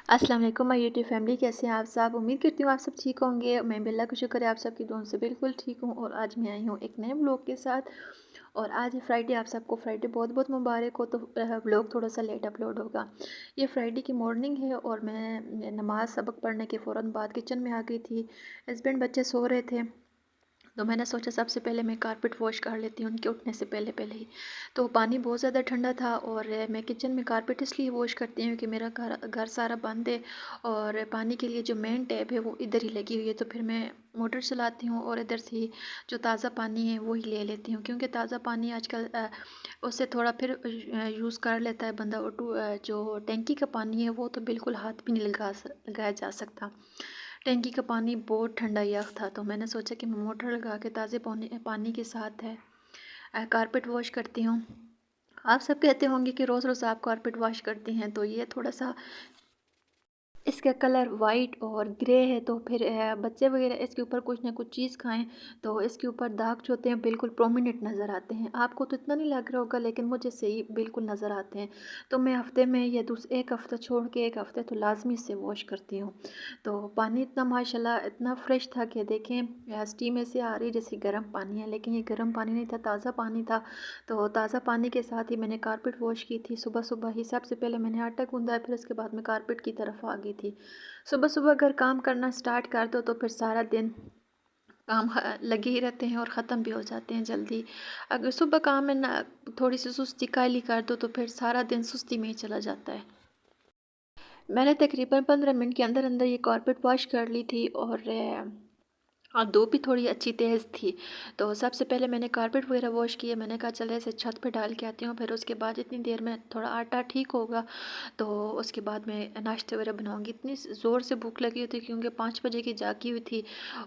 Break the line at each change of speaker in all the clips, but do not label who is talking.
अस्सलाम वालेकुम my YouTube family, कैसे हैं आप सब। उम्मीद करती हूँ आप सब ठीक होंगे। मैं भी अल्लाह का शुक्र है आप सबकी दुआओं से बिल्कुल ठीक हूँ। और आज मैं आई हूँ एक नए व्लॉग के साथ। और आज है फ्राइडे, आप सबको फ्राइडे बहुत बहुत मुबारक हो। तो व्लॉग थोड़ा सा लेट अपलोड होगा। ये फ्राइडे की मॉर्निंग है और मैं नमाज सबक पढ़ने के फ़ौरन बाद किचन में आ गई थी। हस्बैंड बच्चे सो रहे थे, तो मैंने सोचा सबसे पहले मैं कारपेट वॉश कर लेती हूँ उनके उठने से पहले पहले ही। तो पानी बहुत ज़्यादा ठंडा था और मैं किचन में कारपेट इसलिए वॉश करती हूँ कि मेरा घर घर सारा बंद है और पानी के लिए जो मेन टैप है वो इधर ही लगी हुई है। तो फिर मैं मोटर चलाती हूँ और इधर से ही जो ताज़ा पानी है वो ही ले लेती हूँ, क्योंकि ताज़ा पानी आजकल उससे थोड़ा फिर यूज़ कर लेता है बंदा। और जो टैंकी का पानी है वो तो बिल्कुल हाथ भी नहीं लगाया जा सकता। टैंकी का पानी बहुत ठंडा यख था, तो मैंने सोचा कि मैं मोटर लगा के ताज़े पानी पानी के साथ है कारपेट वॉश करती हूँ। आप सब कहते होंगे कि रोज़ रोज़ आप कारपेट वॉश करती हैं, तो ये थोड़ा सा इसका कलर वाइट और ग्रे है। तो फिर बच्चे वगैरह इसके ऊपर कुछ ना कुछ चीज़ खाएं तो इसके ऊपर दाग जो होते हैं बिल्कुल प्रोमिनेंट नज़र आते हैं। आपको तो इतना नहीं लग रहा होगा, लेकिन मुझे सही बिल्कुल नज़र आते हैं। तो मैं हफ़्ते में या एक हफ़्ता छोड़ के एक हफ़्ते तो लाजमी से वॉश करती हूँ। तो पानी इतना माशाल्लाह इतना फ़्रेश था कि देखें स्टीम ऐसे आ रही जैसे गर्म पानी है, लेकिन ये गर्म पानी नहीं था, ताज़ा पानी था। तो ताज़ा पानी के साथ ही मैंने कारपेट वॉश की थी। सुबह सुबह ही सबसे पहले मैंने आटा गूंदा है, फिर उसके बाद मैं कारपेट की तरफ आ गई थी। सुबह सुबह अगर काम करना स्टार्ट कर दो तो फिर सारा दिन काम लगे ही रहते हैं और ख़त्म भी हो जाते हैं जल्दी। अगर सुबह काम में ना थोड़ी सी सुस्ती कायली कर दो तो फिर सारा दिन सुस्ती में ही चला जाता है। मैंने तकरीबन 15 मिनट के अंदर अंदर ये कारपेट वॉश कर ली थी और धूप भी थोड़ी अच्छी तेज़ थी। तो सबसे पहले मैंने कारपेट वगैरह वॉश किए। मैंने कहा चले इसे छत पे डाल के आती हूँ, फिर उसके बाद इतनी देर में थोड़ा आटा ठीक होगा तो उसके बाद मैं नाश्ते वगैरह बनाऊँगी। इतनी ज़ोर से भूख लगी हुई थी क्योंकि 5 बजे की जागी हुई थी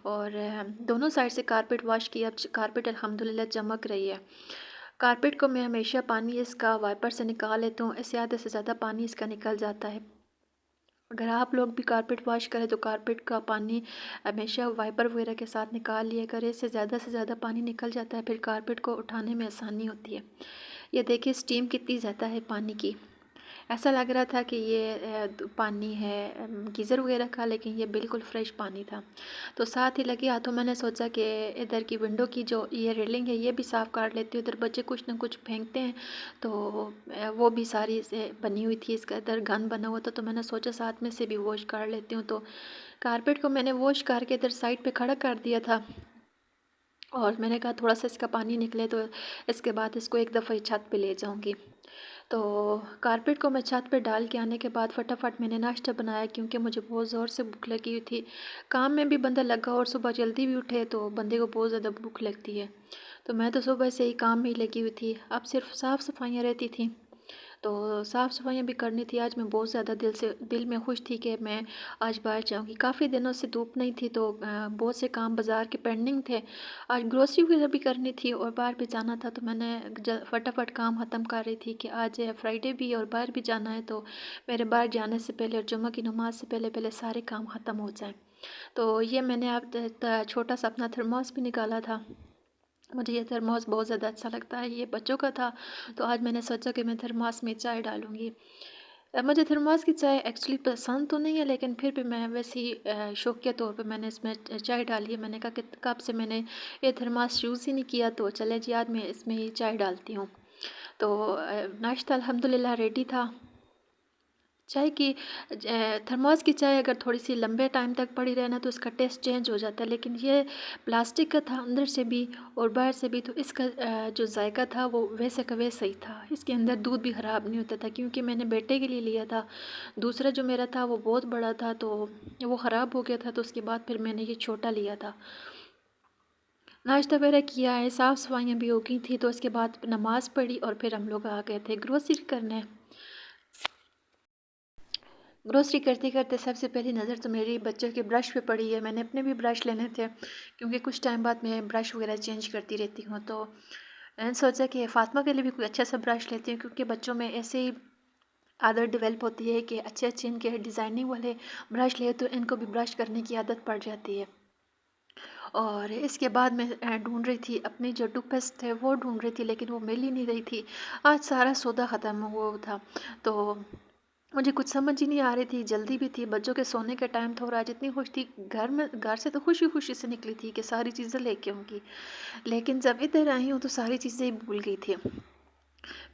और दोनों साइड से कारपेट वॉश किया। अब कारपेट अल्हम्दुलिल्लाह चमक रही है। कारपेट को मैं हमेशा पानी इसका वाइपर से निकाल लेती हूँ, इससे आधे से ज़्यादा पानी इसका निकल जाता है। अगर आप लोग भी कारपेट वॉश करें तो कारपेट का पानी हमेशा वाइपर वगैरह के साथ निकाल लिया करें, इससे से ज़्यादा पानी निकल जाता है, फिर कारपेट को उठाने में आसानी होती है। ये देखिए स्टीम कितनी ज़्यादा है पानी की। ऐसा लग रहा था कि ये पानी है गीज़र वगैरह का, लेकिन ये बिल्कुल फ़्रेश पानी था। तो साथ ही लगे हाथों मैंने सोचा कि इधर की विंडो की जो ये रेलिंग है ये भी साफ़ कर लेती हूँ। इधर बच्चे कुछ ना कुछ फेंकते हैं तो वो भी सारी से बनी हुई थी, इसका इधर गंद बना हुआ था, तो मैंने सोचा साथ में से भी वॉश कर लेती हूँ। तो कारपेट को मैंने वॉश करके इधर साइड पे खड़ा कर दिया था और मैंने कहा थोड़ा सा इसका पानी निकले तो इसके बाद इसको एक दफ़ा छत पे ले जाऊँगी। तो कारपेट को मैं छत पे डाल के आने के बाद फटाफट मैंने नाश्ता बनाया, क्योंकि मुझे बहुत ज़ोर से भूख लगी हुई थी। काम में भी बंदा लगा और सुबह जल्दी भी उठे तो बंदे को बहुत ज़्यादा भूख लगती है। तो मैं तो सुबह से ही काम में ही लगी हुई थी। अब सिर्फ साफ़ सफाइयाँ रहती थी, तो साफ़ सफाइयाँ भी करनी थी। आज मैं बहुत ज़्यादा दिल में खुश थी कि मैं आज बाहर जाऊँगी। काफ़ी दिनों से धूप नहीं थी तो बहुत से काम बाज़ार के पेंडिंग थे। आज ग्रोसरी वगैरह भी करनी थी और बाहर भी जाना था, तो मैंने फटाफट काम ख़त्म कर रही थी कि आज फ्राइडे भी और बाहर भी जाना है, तो मेरे बाहर जाने से पहले और जुम्मे की नमाज़ से पहले पहले सारे काम ख़त्म हो जाएँ। तो ये मैंने आप छोटा सा अपना थर्मोस भी निकाला था। मुझे ये थर्मोस बहुत ज़्यादा अच्छा लगता है, ये बच्चों का था, तो आज मैंने सोचा कि मैं थर्मोस में चाय डालूँगी। मुझे थर्मोस की चाय एक्चुअली पसंद तो नहीं है, लेकिन फिर भी मैं वैसे ही शौकिया तौर पे मैंने इसमें चाय डाली है। मैंने कहा कि कब से मैंने ये थर्मोस यूज़ ही नहीं किया, तो चले जी आज मैं इसमें ही चाय डालती हूँ। तो नाश्ता अल्हम्दुलिल्लाह रेडी था। चाय की थर्मोस की चाय अगर थोड़ी सी लंबे टाइम तक पड़ी रहे ना तो इसका टेस्ट चेंज हो जाता है, लेकिन ये प्लास्टिक का था अंदर से भी और बाहर से भी, तो इसका जो जायका था वो वैसे का वैसा ही था। इसके अंदर दूध भी ख़राब नहीं होता था, क्योंकि मैंने बेटे के लिए लिया था। दूसरा जो मेरा था वो बहुत बड़ा था तो वो ख़राब हो गया था, तो उसके बाद फिर मैंने ये छोटा लिया था। नाश्ता वगैरह किया है, साफ़ सफाइयाँ भी हो गई थी, तो उसके बाद नमाज़ पढ़ी और फिर हम लोग आ गए थे ग्रोसरी करने। ग्रोसरी करते करते सबसे पहली नज़र तो मेरी बच्चों के ब्रश पे पड़ी है। मैंने अपने भी ब्रश लेने थे, क्योंकि कुछ टाइम बाद मैं ब्रश वगैरह चेंज करती रहती हूँ। तो मैंने सोचा कि फ़ातिमा के लिए भी कोई अच्छा सा ब्रश लेती हूँ, क्योंकि बच्चों में ऐसे ही आदत डेवलप होती है कि अच्छे अच्छे इनके डिज़ाइनिंग वाले ब्रश ले तो इनको भी ब्रश करने की आदत पड़ जाती है। और इसके बाद मैं ढूंढ रही थी अपनी जो टूथपेस्ट थे वो ढूंढ रही थी, लेकिन वो मिल ही नहीं रही थी। आज सारा सौदा ख़त्म हुआ था, तो मुझे कुछ समझ ही नहीं आ रही थी, जल्दी भी थी, बच्चों के सोने का टाइम था और आज इतनी खुश थी, घर से तो खुशी-खुशी से निकली थी कि सारी चीज़ें लेके आऊँगी। लेकिन जब इधर आई हूँ तो सारी चीज़ें ही भूल गई थी।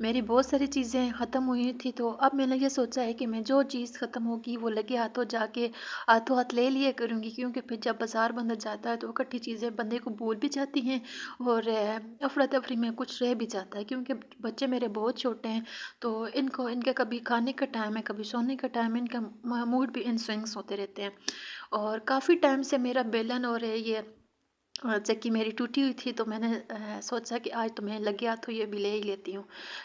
मेरी बहुत सारी चीज़ें ख़त्म हुई थी, तो अब मैंने ये सोचा है कि मैं जो चीज़ ख़त्म होगी वो लगे हाथों जाके हाथों हाथ ले लिया करूँगी, क्योंकि फिर जब बाज़ार बंदा जाता है तो इकट्ठी चीज़ें बंदे को भूल भी जाती हैं और अफरा तफरी में कुछ रह भी जाता है, क्योंकि बच्चे मेरे बहुत छोटे हैं। तो इनको इनका कभी खाने का टाइम है, कभी सोने का टाइम है, इनका मूड भी इन स्विंग्स होते रहते हैं। और काफ़ी टाइम से मेरा बेलन और ये चक्की मेरी टूटी हुई थी, तो मैंने सोचा कि आज तो मैं लगे हाथों ये भी ले ही लेती हूँ।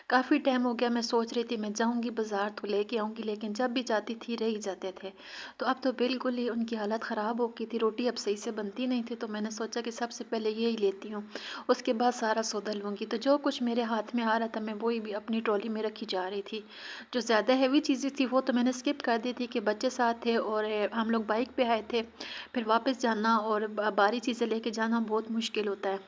काफ़ी टाइम हो गया, मैं सोच रही थी मैं जाऊँगी बाज़ार तो लेके आऊँगी, लेकिन जब भी जाती थी रह ही जाते थे। तो अब तो बिल्कुल ही उनकी हालत ख़राब हो गई थी, रोटी अब सही से बनती नहीं थी, तो मैंने सोचा कि सबसे पहले ये ही लेती हूँ, उसके बाद सारा सौदा लूँगी। तो जो कुछ मेरे हाथ में आ रहा था मैं वही भी अपनी ट्रॉली में रखी जा रही थी। जो ज़्यादा हेवी चीज़ें थी वो तो मैंने स्किप कर दी थी कि बच्चे साथ थे और हम लोग बाइक पे आए थे। फिर वापस जाना और भारी चीज़ें लेके जाना बहुत मुश्किल होता है।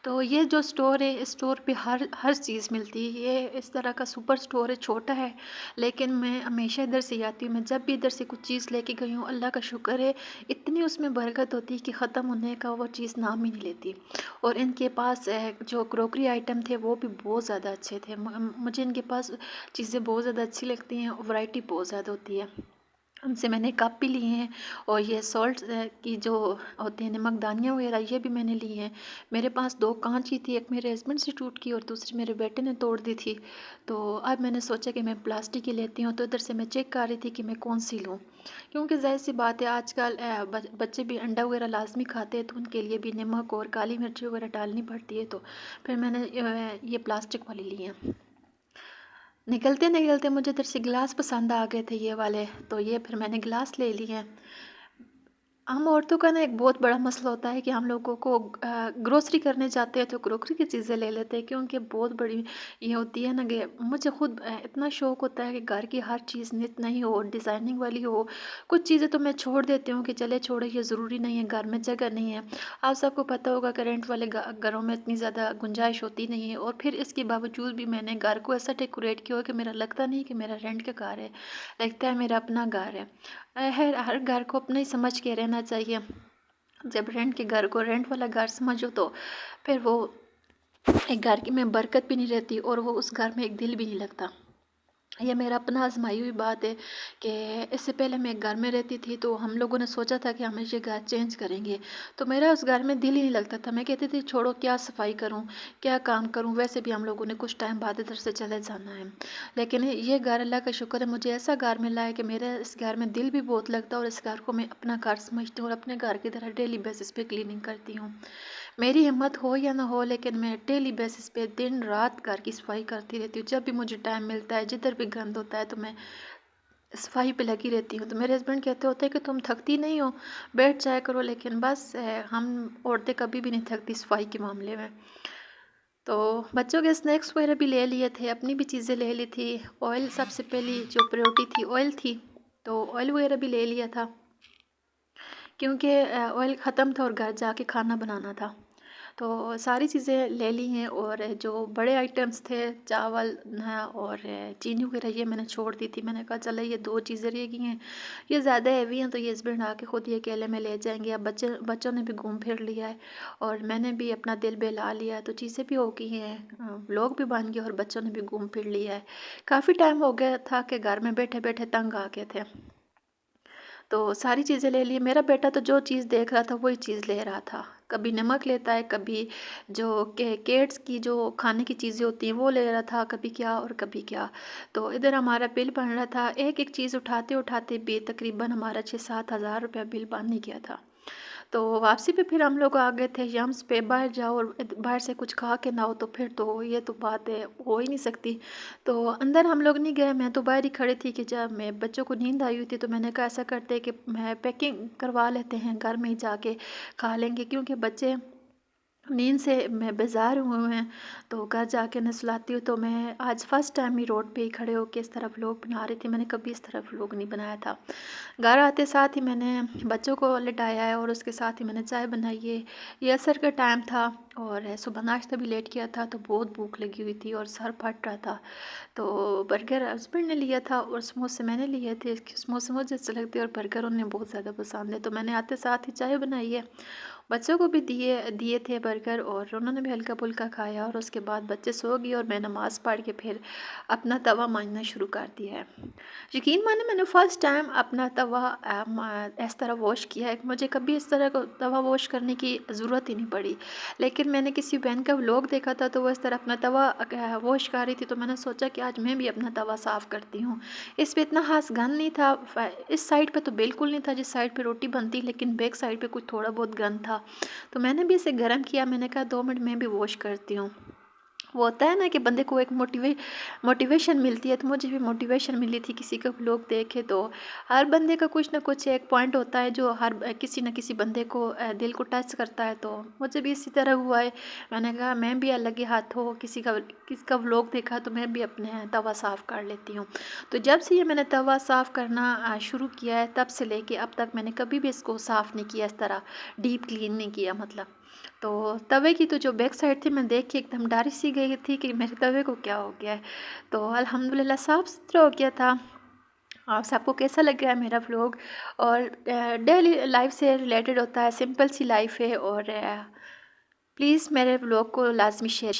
तो ये जो स्टोर है, इस स्टोर पे हर हर चीज़ मिलती है। ये इस तरह का सुपर स्टोर है, छोटा है, लेकिन मैं हमेशा इधर से ही आती हूँ। मैं जब भी इधर से कुछ चीज़ लेके गई हूँ, अल्लाह का शुक्र है, इतनी उसमें बरकत होती है कि ख़त्म होने का वो चीज़ नाम ही नहीं लेती। और इनके पास जो क्रॉकरी आइटम थे वो भी बहुत ज़्यादा अच्छे थे। मुझे इनके पास चीज़ें बहुत ज़्यादा अच्छी लगती हैं, वैरायटी बहुत ज़्यादा होती है। उनसे मैंने कप भी लिए हैं और ये सॉल्ट की जो होती हैं नमकदानियाँ वगैरह, ये भी मैंने ली हैं। मेरे पास 2 काँच की थी, एक मेरे हस्बैंड से टूट गई और दूसरी मेरे बेटे ने तोड़ दी थी। तो अब मैंने सोचा कि मैं प्लास्टिक की लेती हूँ, तो इधर से मैं चेक कर रही थी कि मैं कौन-सी लूँ। क्योंकि ज़ाहिर-सी बात है आजकल बच्चे भी अंडा वगैरह लाज़मी खाते हैं, तो उनके लिए भी नमक और काली मिर्च वगैरह डालनी पड़ती है, तो फिर मैंने ये प्लास्टिक वाली ली हैं। निकलते-निकलते मुझे इधर से गिलास पसंद आ गए थे ये वाले, तो ये फिर मैंने गिलास ले लिए हैं। हम औरतों का ना एक बहुत बड़ा मसला होता है कि हम लोगों को ग्रोसरी करने जाते हैं तो क्रॉकरी की चीज़ें ले लेते हैं, क्योंकि बहुत बड़ी ये होती है ना कि मुझे खुद इतना शौक होता है कि घर की हर चीज़ नित नई हो, डिज़ाइनिंग वाली हो। कुछ चीज़ें तो मैं छोड़ देती हूँ कि चले छोड़ो, ये ज़रूरी नहीं है, घर में जगह नहीं है। आप सबको पता होगा कि रेंट वाले घरों में इतनी ज़्यादा गुंजाइश होती नहीं है, और फिर इसके बावजूद भी मैंने घर को ऐसा डेकोरेट किया हो कि मेरा लगता नहीं कि मेरा रेंट का घर है, लगता है मेरा अपना घर है। हर घर को अपना ही समझ के रहना चाहिए। जब रेंट के घर को रेंट वाला घर समझो तो फिर वो एक घर की में बरकत भी नहीं रहती और वो उस घर में एक दिल भी नहीं लगता। ये मेरा अपना आजमाई हुई बात है कि इससे पहले मैं एक घर में रहती थी, तो हम लोगों ने सोचा था कि हम ये घर चेंज करेंगे, तो मेरा उस घर में दिल ही नहीं लगता था। मैं कहती थी छोड़ो, क्या सफाई करूं, क्या काम करूं, वैसे भी हम लोगों ने कुछ टाइम बाद इधर से चले जाना है। लेकिन ये घर, अल्लाह का शुक्र है, मुझे ऐसा घर मिला है कि मेरे इस घर में दिल भी बहुत लगता है और इस घर को मैं अपना घर समझती हूँ और अपने घर की तरह डेली बेसिस पे क्लीनिंग करती हूँ। मेरी हिम्मत हो या ना हो, लेकिन मैं डेली बेसिस पे दिन रात घर की सफाई करती रहती हूँ। जब भी मुझे टाइम मिलता है, जिधर भी गंद होता है, तो मैं सफाई पे लगी रहती हूँ। तो मेरे हस्बैंड कहते होते हैं कि तुम थकती नहीं हो, बैठ जाया करो, लेकिन बस हम औरतें कभी भी नहीं थकती सफाई के मामले में। तो बच्चों के स्नैक्स वगैरह भी ले लिए थे, अपनी भी चीज़ें ले ली थी। ऑयल सबसे पहली जो प्रायोरिटी थी ऑयल थी, तो ऑयल वगैरह भी ले लिया था, क्योंकि ऑयल ख़त्म था और घर जाके खाना बनाना था। तो सारी चीज़ें ले ली हैं, और जो बड़े आइटम्स थे चावल और चीनी वगैरह, ये मैंने छोड़ दी थी। मैंने कहा चलो ये 2 चीज़ें रह गई हैं, ये ज़्यादा हैवी हैं, तो ये हस्बैंड आके खुद ही अकेले में ले जाएंगे। अब बच्चों ने भी घूम फिर लिया है और मैंने भी अपना दिल बहला लिया है, तो चीज़ें भी हो गई हैं, लोग भी बन गए और बच्चों ने भी घूम फिर लिया है। काफ़ी टाइम हो गया था कि घर में बैठे बैठे तंग आ गए थे, तो सारी चीज़ें ले ली। मेरा बेटा तो जो चीज़ देख रहा था वही चीज़ ले रहा था। कभी नमक लेता है, कभी जो केट्स की जो खाने की चीज़ें होती हैं वो ले रहा था, कभी क्या और कभी क्या। तो इधर हमारा बिल बन रहा था, एक एक चीज़ उठाते उठाते भी तकरीबन हमारा 6-7 हज़ार रुपया बिल बन ही गया था। तो वापसी पे फिर हम लोग आ गए थे यम्स पे। बाहर जाओ और बाहर से कुछ खा के ना हो तो फिर तो ये तो बात है, हो ही नहीं सकती। तो अंदर हम लोग नहीं गए, मैं तो बाहर ही खड़ी थी कि जब मैं बच्चों को नींद आई हुई थी, तो मैंने कहा ऐसा करते हैं कि मैं पैकिंग करवा लेते हैं, घर में ही जाके खा लेंगे, क्योंकि बच्चे नींद से मैं बेज़ार हुए हैं, तो घर जाके उन्हें सुलाती हूँ। तो मैं आज फ़र्स्ट टाइम ही रोड पे ही खड़े होके इस तरह व्लॉग बना रही थी, मैंने कभी इस तरह व्लॉग नहीं बनाया था। घर आते साथ ही मैंने बच्चों को लिटाया है और उसके साथ ही मैंने चाय बनाई है। ये असर का टाइम था और सुबह नाश्ता भी लेट किया था, तो बहुत भूख लगी हुई थी और सर फट रहा था। तो बर्गर हस्बैंड ने लिया था और समोसे मैंने लिए थे। समोसे मुझे अच्छे लगते हैं और बर्गर उन्हें बहुत ज़्यादा पसंद है, तो मैंने आते साथ ही चाय बनाई है। बच्चों को भी दिए दिए थे बर्गर और उन्होंने भी हल्का फुल्का खाया और उसके बाद बच्चे सो गए और मैं नमाज़ पढ़ के फिर अपना तवा मांजना शुरू कर दिया है। यकीन माने मैंने फ़र्स्ट टाइम अपना तवा इस तरह वॉश किया है। मुझे कभी इस तरह का तवा वॉश करने की ज़रूरत ही नहीं पड़ी, लेकिन मैंने किसी बहन का व्लॉग देखा था, तो वो इस तरह अपना तवा वॉश कर रही थी, तो मैंने सोचा कि आज मैं भी अपना तवा साफ़ करती हूँ। इस पे इतना खास गंद नहीं था, इस साइड पे तो बिल्कुल नहीं था जिस साइड पे रोटी बनती, लेकिन बैक साइड पे कुछ थोड़ा बहुत गंद था। तो मैंने भी इसे गर्म किया, मैंने कहा 2 मिनट में भी वॉश करती हूँ। वो होता है ना कि बंदे को एक मोटिवेशन मिलती है, तो मुझे भी मोटिवेशन मिली थी किसी का व्लॉग देखे। तो हर बंदे का कुछ ना कुछ एक पॉइंट होता है जो हर किसी न किसी बंदे को दिल को टच करता है, तो मुझे भी इसी तरह हुआ है। मैंने कहा मैं भी अलग ही हाथों किसी का व्लॉग देखा तो मैं भी अपने तवा साफ़ कर लेती हूँ। तो जब से ये मैंने तवा साफ़ करना शुरू किया है, तब से लेके अब तक मैंने कभी भी इसको साफ़ नहीं किया, इस तरह डीप क्लीन नहीं किया मतलब। तो तवे की तो जो बैक साइड थी, मैं देख के एकदम डर सी गई थी कि मेरे तवे को क्या हो गया है। तो अल्हम्दुलिल्लाह साफ़ सुथरा हो गया था। आप सबको कैसा लग गया है मेरा व्लॉग? और डेली लाइफ से रिलेटेड होता है, सिंपल सी लाइफ है और प्लीज़ मेरे व्लॉग को लाजमी शेयर